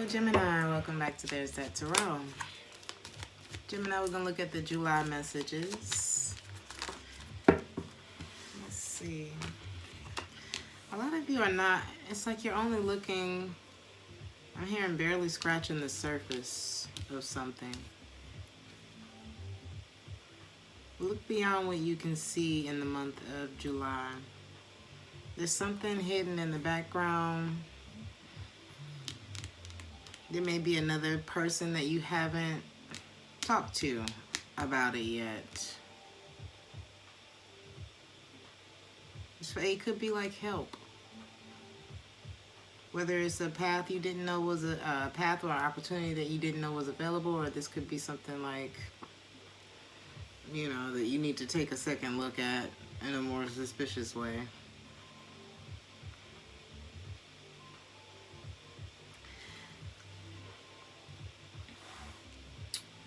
Gemini, welcome back to Theresthattarot. Gemini, we're going to look at the July messages. Let's see. A lot of you are not, it's like you're only looking, I'm hearing barely scratching the surface of something. Look beyond what you can see in the month of July. There's something hidden in the background. There may be another person that you haven't talked to about it yet. It could be like help. Whether it's a path you didn't know was a path or an opportunity that you didn't know was available, or this could be something like, you know, that you need to take a second look at in a more suspicious way.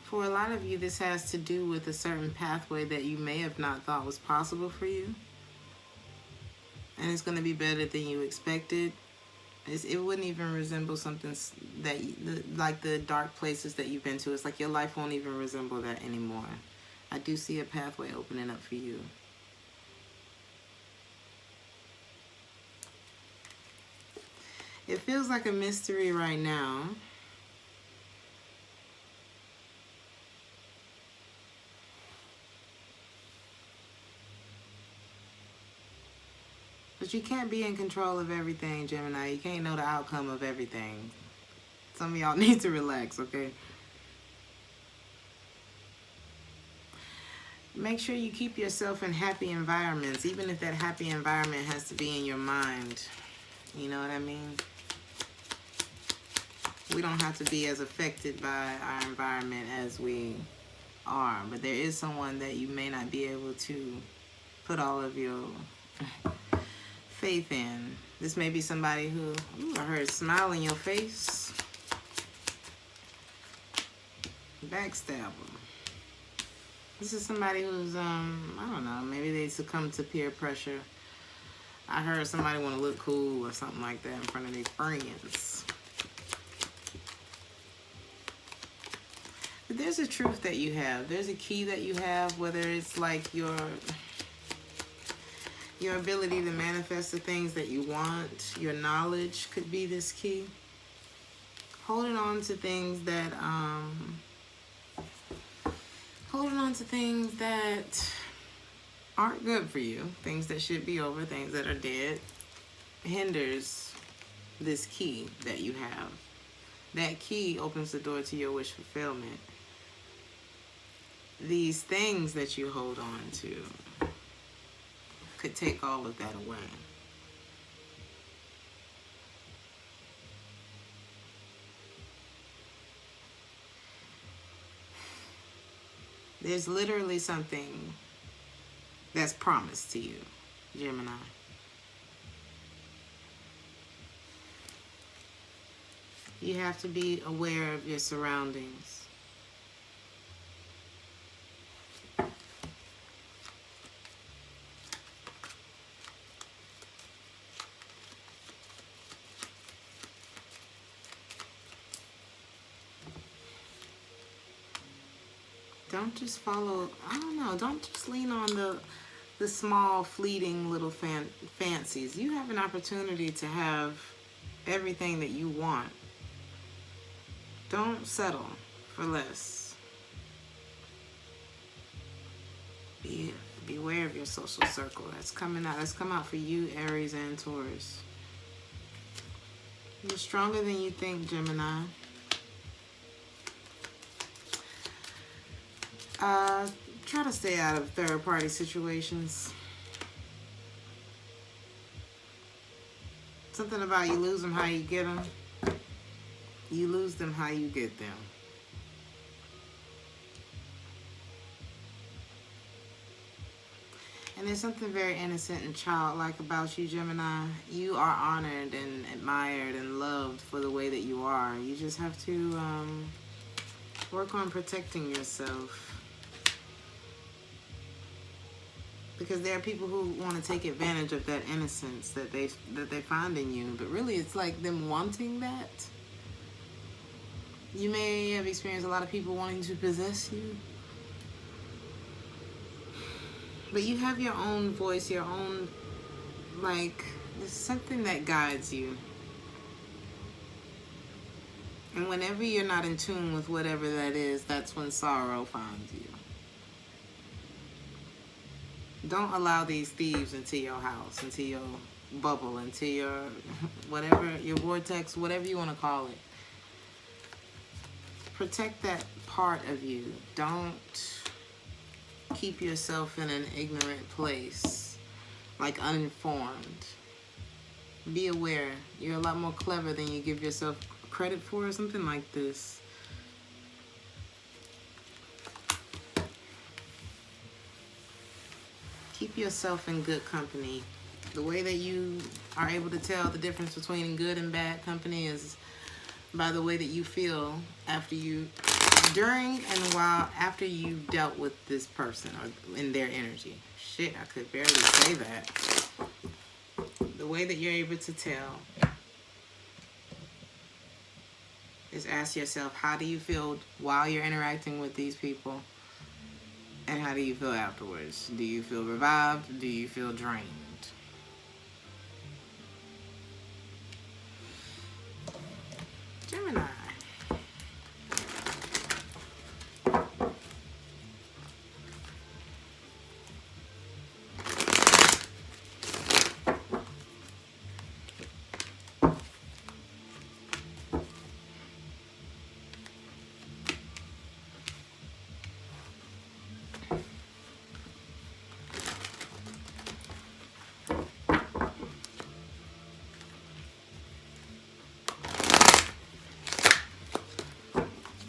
For a lot of you, this has to do with a certain pathway that you may have not thought was possible for you. And it's going to be better than you expected. It wouldn't even resemble something that, like the dark places that you've been to. It's like your life won't even resemble that anymore. I do see a pathway opening up for you. It feels like a mystery right now. But you can't be in control of everything, Gemini. You can't know the outcome of everything. Some of y'all need to relax, okay? Make sure you keep yourself in happy environments, even if that happy environment has to be in your mind. You know what I mean? We don't have to be as affected by our environment as we are. But there is someone that you may not be able to put all of your faith in. This may be somebody who, I heard a smile in your face. Backstabber. This is somebody who's, I don't know, maybe they succumb to peer pressure. I heard somebody want to look cool or something like that in front of their friends. But there's a truth that you have. There's a key that you have, whether it's like your ability to manifest the things that you want. Your knowledge could be this key. Holding on to things that, aren't good for you, things that should be over, things that are dead, hinders this key that you have. That key opens the door to your wish fulfillment. These things that you hold on to could take all of that away. There's literally something that's promised to you, Gemini. You have to be aware of your surroundings. Don't just follow, I don't know, don't just lean on the small, fleeting little fancies. You have an opportunity to have everything that you want. Don't settle for less. Beware of your social circle. That's coming out. That's come out for you, Aries and Taurus. You're stronger than you think, Gemini. Try to stay out of third-party situations. Something about you lose them how you get them. You lose them how you get them. And there's something very innocent and childlike about you, Gemini. You are honored and admired and loved for the way that you are. You just have to work on protecting yourself. Because there are people who want to take advantage of that innocence that they find in you. But really, it's like them wanting that You may have experienced a lot of people wanting to possess you. But you have your own voice, your own, like, there's something that guides you. And whenever you're not in tune with whatever that is, that's when sorrow finds you. Don't allow these thieves into your house, into your bubble, into your whatever, your vortex, whatever you want to call it. Protect that part of you. Don't keep yourself in an ignorant place, like uninformed. Be aware. You're a lot more clever than you give yourself credit for, or something like this. Keep yourself in good company. The way that you are able to tell the difference between good and bad company is by the way that you feel after you, during and while, after you've dealt with this person or in their energy. Shit, I could barely say that. The way that you're able to tell is ask yourself, how do you feel while you're interacting with these people? And how do you feel afterwards? Do you feel revived? Do you feel drained? Gemini.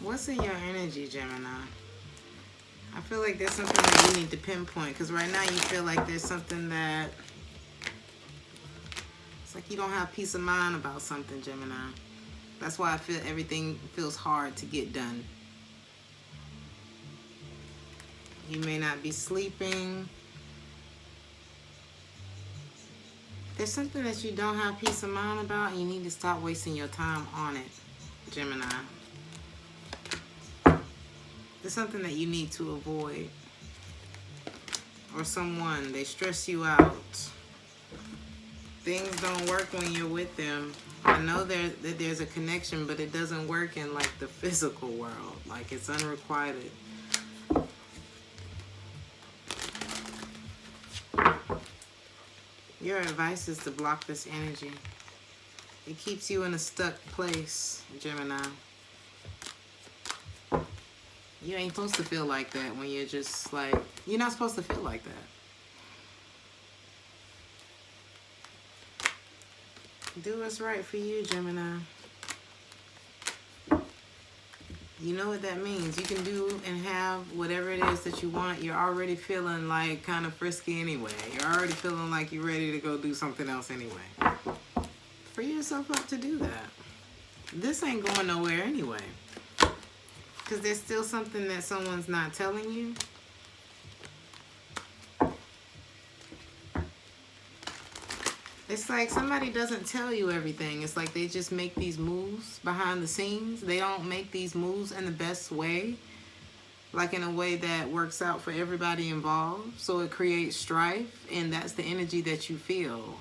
What's in your energy, Gemini? I feel like there's something that you need to pinpoint, because right now you feel like there's something that, it's like you don't have peace of mind about something, Gemini. That's why I feel everything feels hard to get done. You may not be sleeping. There's something that you don't have peace of mind about, and you need to stop wasting your time on it, Gemini. There's something that you need to avoid. Or someone, they stress you out. Things don't work when you're with them. I know that there's a connection, but it doesn't work in like the physical world. Like it's unrequited. Your advice is to block this energy. It keeps you in a stuck place, Gemini. You ain't supposed to feel like that when you're just like, you're not supposed to feel like that. Do what's right for you, Gemini. You know what that means. You can do and have whatever it is that you want. You're already feeling like kind of frisky anyway. You're already feeling like you're ready to go do something else anyway. Free yourself up to do that. This ain't going nowhere anyway. Because there's still something that someone's not telling you. It's like somebody doesn't tell you everything. It's like they just make these moves behind the scenes. They don't make these moves in the best way. Like in a way that works out for everybody involved. So it creates strife, and that's the energy that you feel.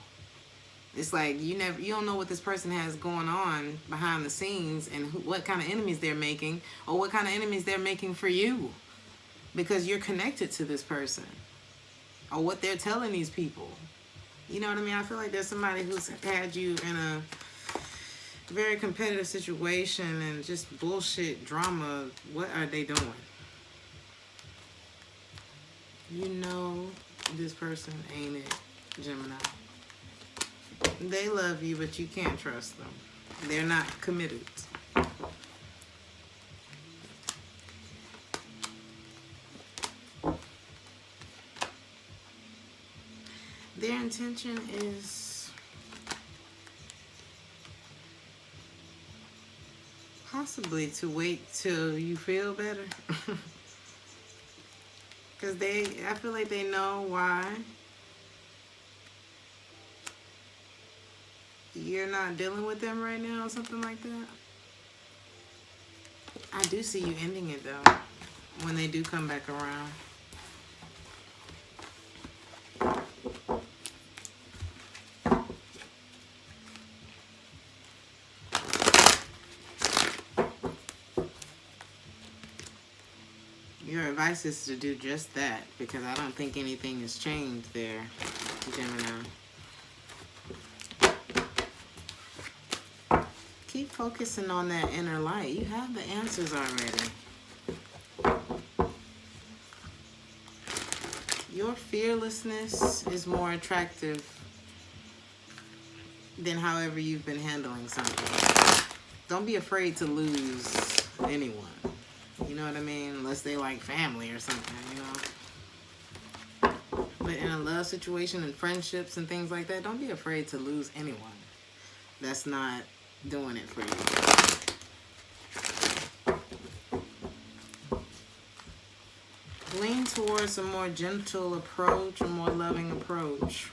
It's like you don't know what this person has going on behind the scenes, and what kind of enemies they're making, or what kind of enemies they're making for you, because you're connected to this person, or what they're telling these people. You know what I mean? I feel like there's somebody who's had you in a very competitive situation and just bullshit drama. What are they doing? You know this person ain't it, Gemini. They love you, but you can't trust them. They're not committed. Their intention is possibly to wait till you feel better. Because I feel like they know why you're not dealing with them right now, or something like that. I do see you ending it though, when they do come back around. Your advice is to do just that, because I don't think anything has changed there, Gemini. Keep focusing on that inner light. You have the answers already. Your fearlessness is more attractive than however you've been handling something. Don't be afraid to lose anyone. You know what I mean? Unless they like family or something, you know? But in a love situation and friendships and things like that, don't be afraid to lose anyone that's not doing it for you. Lean towards a more gentle approach, a more loving approach.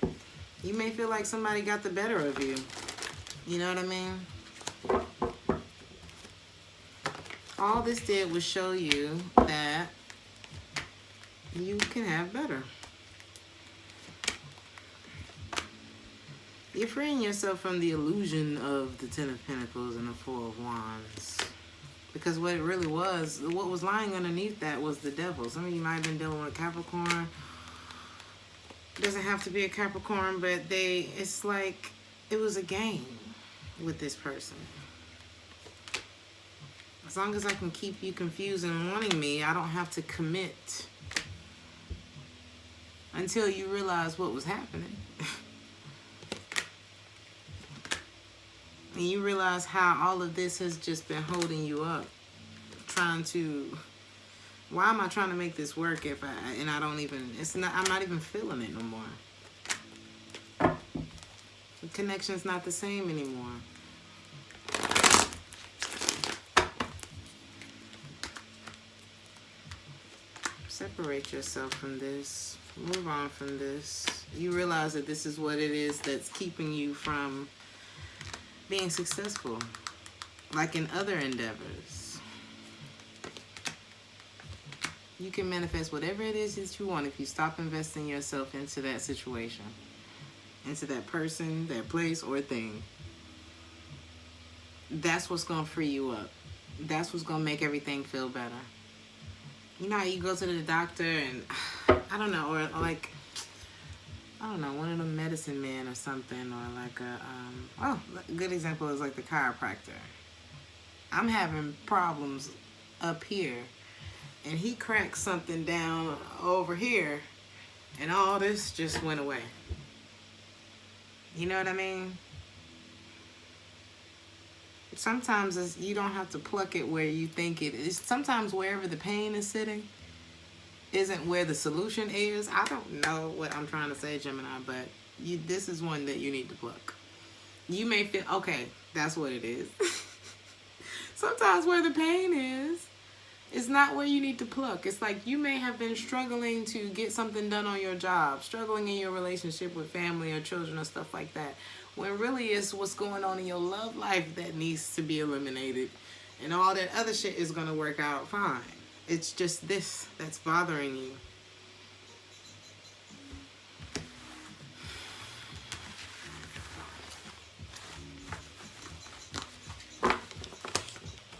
You may feel like somebody got the better of you. You know what I mean? All this did was show you that you can have better. You're freeing yourself from the illusion of the Ten of Pentacles and the Four of Wands. Because what it really was, what was lying underneath that was the devil. Some of you might have been dealing with Capricorn. It doesn't have to be a Capricorn, but it's like it was a game with this person. As long as I can keep you confused and wanting me, I don't have to commit until you realize what was happening. And you realize how all of this has just been holding you up. Why am I trying to make this work if I don't even, I'm not even feeling it no more. The connection's not the same anymore. Separate yourself from this. Move on from this. You realize that this is what it is that's keeping you from being successful, like in other endeavors. You can manifest whatever it is that you want if you stop investing yourself into that situation, into that person, that place, or thing. That's what's going to free you up. That's what's going to make everything feel better. You know how you go to the doctor and, I don't know, or like, I don't know, one of them medicine men or something, or like a good example is like the chiropractor. I'm having problems up here, and he cracked something down over here, and all this just went away. You know what I mean? Sometimes you don't have to pluck it where you think it is. Sometimes wherever the pain is sitting isn't where the solution is. I don't know what I'm trying to say, Gemini, but this is one that you need to pluck. You may feel, okay, that's what it is. Sometimes where the pain is not where you need to pluck. It's like you may have been struggling to get something done on your job, struggling in your relationship with family or children or stuff like that, when really it's what's going on in your love life that needs to be eliminated, and all that other shit is going to work out fine. It's just this that's bothering you.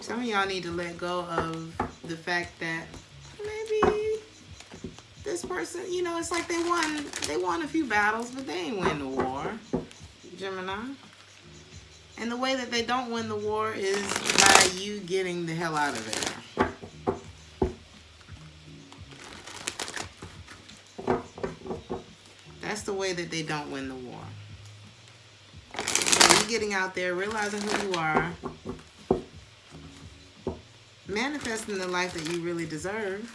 Some of y'all need to let go of the fact that maybe this person, you know, it's like they won a few battles, but they ain't win the war, Gemini. And the way that they don't win the war is by you getting the hell out of there. That's the way that they don't win the war. So you getting out there, realizing who you are, manifesting the life that you really deserve.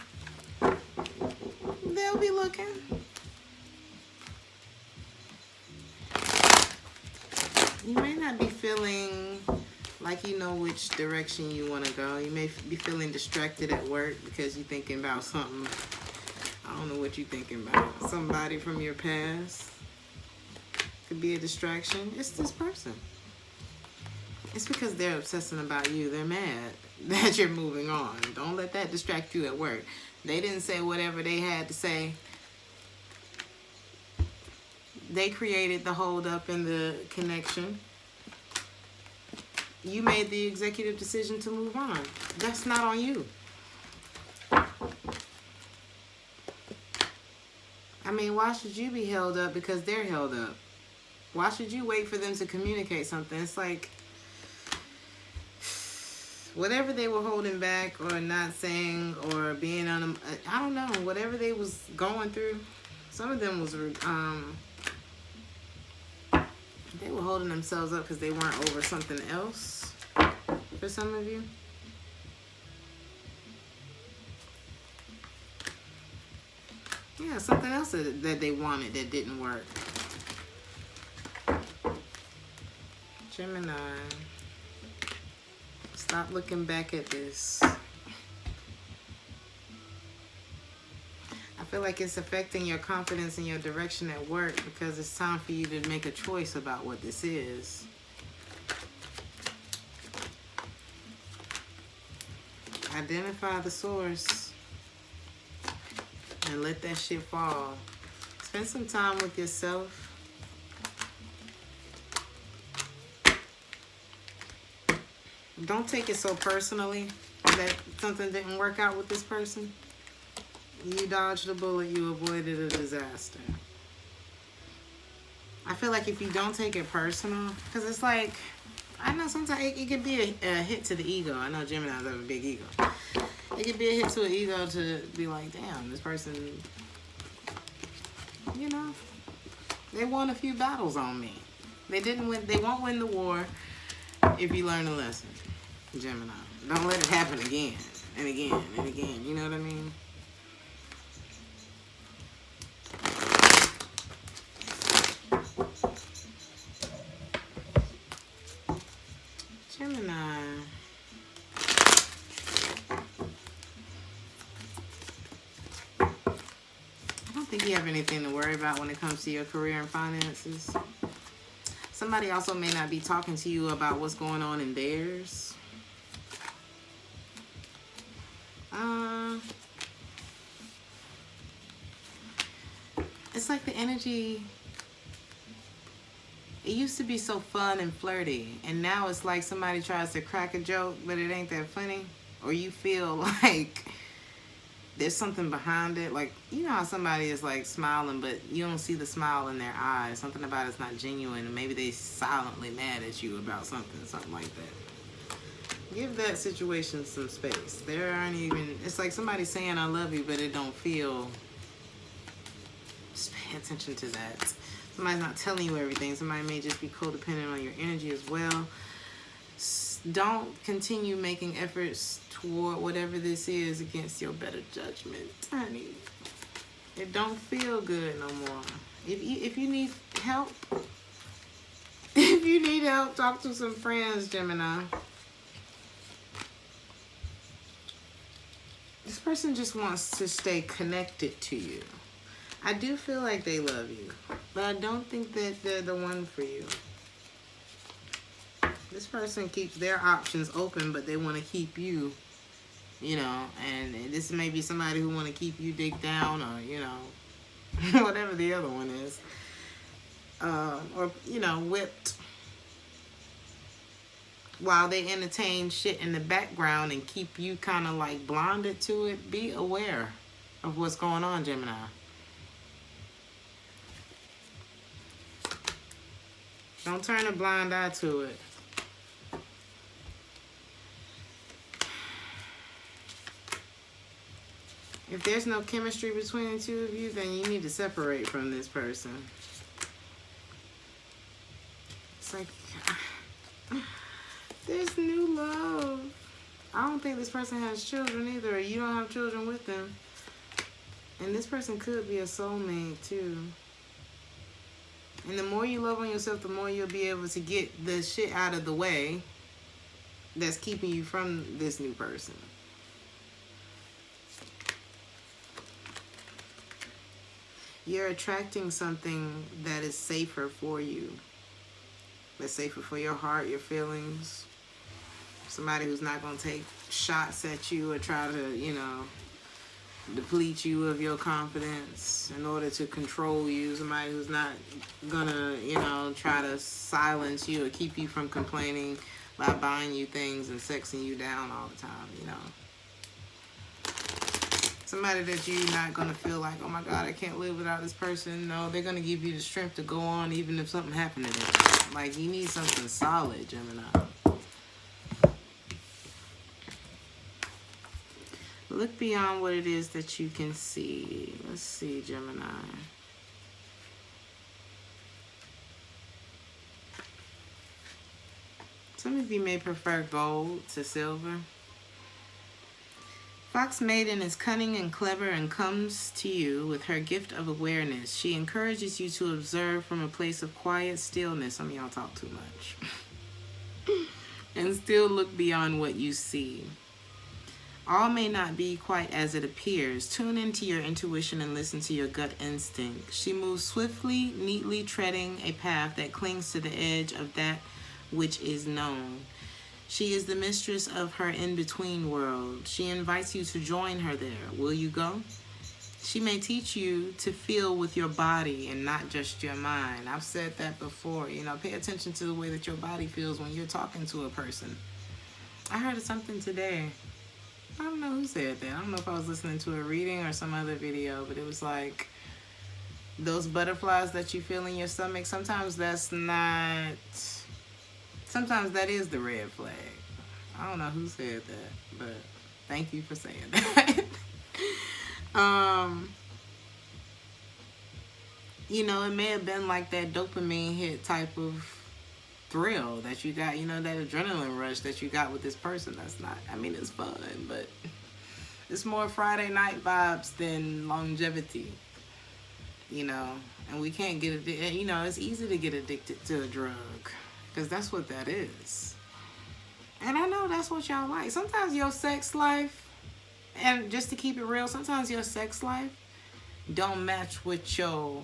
They'll be looking. You may not be feeling like you know which direction you want to go. You may be feeling distracted at work because you're thinking about something. I don't know what you're thinking about. Somebody from your past. Could be a distraction. It's this person. It's because they're obsessing about you. They're mad that you're moving on. Don't let that distract you at work. They didn't say whatever they had to say. They created the hold up in the connection. You made the executive decision to move on. That's not on you. I mean, why should you be held up because they're held up? Why should you wait for them to communicate something? It's like, whatever they were holding back or not saying or being on them, I don't know, whatever they was going through, some of them was, they were holding themselves up because they weren't over something else for some of you. Yeah, something else that they wanted that didn't work. Gemini, stop looking back at this. I feel like it's affecting your confidence and your direction at work because it's time for you to make a choice about what this is. Identify the source and let that shit fall. Spend some time with yourself. Don't take it so personally that something didn't work out with this person. You dodged a bullet, you avoided a disaster. I feel like if you don't take it personal, because it's like, I know sometimes it could be a hit to the ego. I know Geminis have a big ego. It could be a hit to an ego to be like, damn, this person, you know, they won a few battles on me. They didn't win. They won't win the war if you learn a lesson, Gemini. Don't let it happen again and again and again. You know what I mean? Gemini. I don't think you have anything to worry about when it comes to your career and finances. Somebody also may not be talking to you about what's going on in theirs. It's like the energy, it used to be so fun and flirty, and now it's like somebody tries to crack a joke, but it ain't that funny, or you feel like there's something behind it. Like, you know how somebody is like smiling, but you don't see the smile in their eyes. Something about it's not genuine, and maybe they silently mad at you about something like that. Give that situation some space. There aren't even, it's like somebody saying I love you, but it don't feel. Just pay attention to that. Somebody's not telling you everything. Somebody may just be codependent on your energy as well. Don't continue making efforts toward whatever this is against your better judgment, honey. It don't feel good no more. If you need help, talk to some friends, Gemini. This person just wants to stay connected to you. I do feel like they love you, but I don't think that they're the one for you. This person keeps their options open, but they want to keep you, you know, and this may be somebody who want to keep you digged down, or, you know, whatever the other one is, or, you know, whipped, while they entertain shit in the background and keep you kind of like blinded to it. Be aware of what's going on, Gemini. Don't turn a blind eye to it. If there's no chemistry between the two of you, then you need to separate from this person. It's like, there's new love. I don't think this person has children either, or you don't have children with them. And this person could be a soulmate too. And the more you love on yourself, the more you'll be able to get the shit out of the way that's keeping you from this new person. You're attracting something that is safer for you. That's safer for your heart, your feelings. Somebody who's not going to take shots at you or try to, you know, deplete you of your confidence in order to control you. Somebody who's not going to, you know, try to silence you or keep you from complaining by buying you things and sexing you down all the time, you know. Somebody that you're not going to feel like, oh my God, I can't live without this person. No, they're going to give you the strength to go on even if something happened to them. Like, you need something solid, Gemini. Look beyond what it is that you can see. Let's see, Gemini. Some of you may prefer gold to silver. Fox Maiden is cunning and clever and comes to you with her gift of awareness. She encourages you to observe from a place of quiet stillness. Some of y'all talk too much. And still look beyond what you see. All may not be quite as it appears. Tune into your intuition and listen to your gut instinct. She moves swiftly, neatly treading a path that clings to the edge of that which is known. She is the mistress of her in-between world. She invites you to join her there. Will you go? She may teach you to feel with your body and not just your mind. I've said that before. You know, pay attention to the way that your body feels when you're talking to a person. I heard of something today. I don't know who said that. I don't know if I was listening to a reading or some other video, but it was like those butterflies that you feel in your stomach. Sometimes that's not... Sometimes that is the red flag. I don't know who said that, but thank you for saying that. You know, it may have been like that dopamine hit type of thrill that you got, you know, that adrenaline rush that you got with this person. That's not, I mean, it's fun, but it's more Friday night vibes than longevity, you know, and we can't get addicted. You know, it's easy to get addicted to a drug because that's what that is. And I know that's what y'all like. Sometimes your sex life, and just to keep it real, sometimes your sex life don't match with your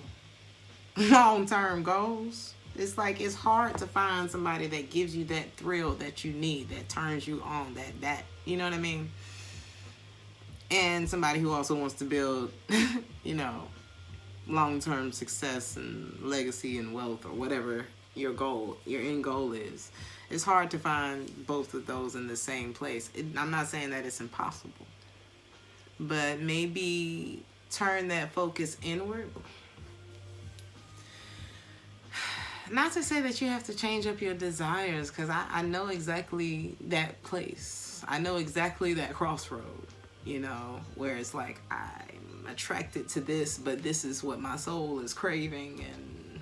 long-term goals. It's like it's hard to find somebody that gives you that thrill that you need, that turns you on, that you know what I mean? And somebody who also wants to build, you know, long-term success and legacy and wealth or whatever your goal, your end goal is. It's hard to find both of those in the same place. I'm not saying that it's impossible, but maybe turn that focus inward. Not to say that you have to change up your desires, because I know exactly that place. I know exactly that crossroad, you know, where it's like I'm attracted to this, but this is what my soul is craving. And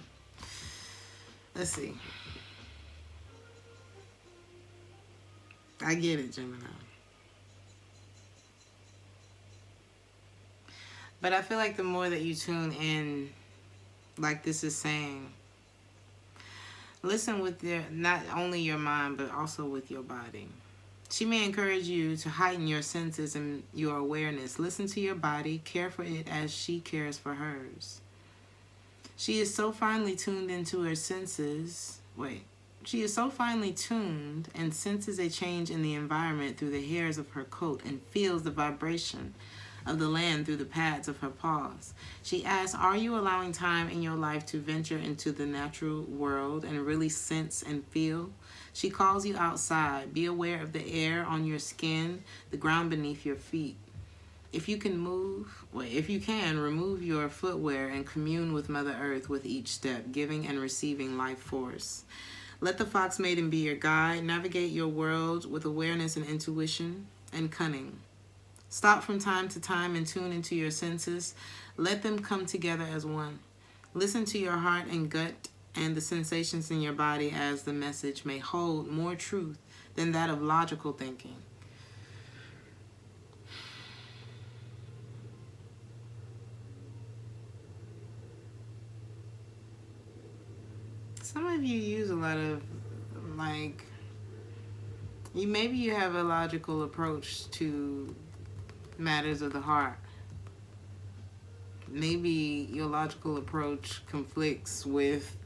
let's see. I get it, Gemini. But I feel like the more that you tune in, like this is saying, listen with your, not only your mind, but also with your body. She may encourage you to heighten your senses and your awareness. Listen to your body, care for it as she cares for hers. She is so finely tuned into her senses. She is so finely tuned and senses a change in the environment through the hairs of her coat and feels the vibration of the land through the pads of her paws. She asks, are you allowing time in your life to venture into the natural world and really sense and feel? She calls you outside. Be aware of the air on your skin, the ground beneath your feet. If you can remove your footwear and commune with Mother Earth with each step, giving and receiving life force. Let the Fox Maiden be your guide. Navigate your world with awareness and intuition and cunning. Stop from time to time and tune into your senses. Let them come together as one. Listen to your heart and gut and the sensations in your body, as the message may hold more truth than that of logical thinking. Some of you use a lot of, like, maybe you have a logical approach to matters of the heart. Maybe your logical approach conflicts with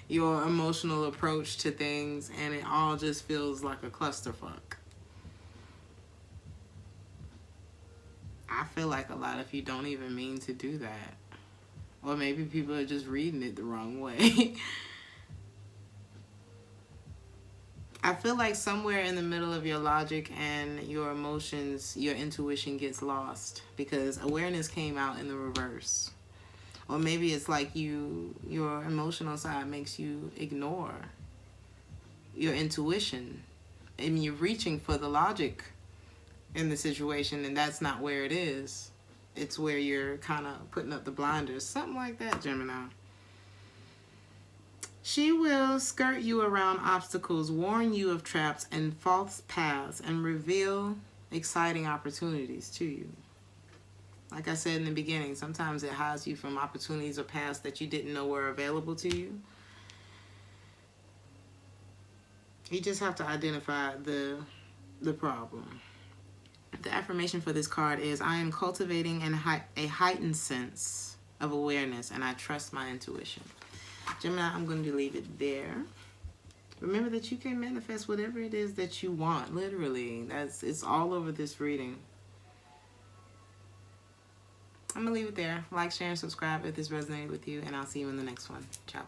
your emotional approach to things, and it all just feels like a clusterfuck. I feel like a lot of you don't even mean to do that. Or maybe people are just reading it the wrong way. I feel like somewhere in the middle of your logic and your emotions, your intuition gets lost because awareness came out in the reverse. Or maybe it's like your emotional side makes you ignore your intuition and you're reaching for the logic in the situation, and that's not where it is. It's where you're kind of putting up the blinders. Something like that, Gemini. She will skirt you around obstacles, warn you of traps and false paths, and reveal exciting opportunities to you. Like I said in the beginning, sometimes it hides you from opportunities or paths that you didn't know were available to you. You just have to identify the problem. The affirmation for this card is, I am cultivating a heightened sense of awareness, and I trust my intuition. Gemini, I'm going to leave it there. Remember that you can manifest whatever it is that you want, literally. It's all over this reading. I'm going to leave it there. Like, share, and subscribe if this resonated with you, and I'll see you in the next one. Ciao.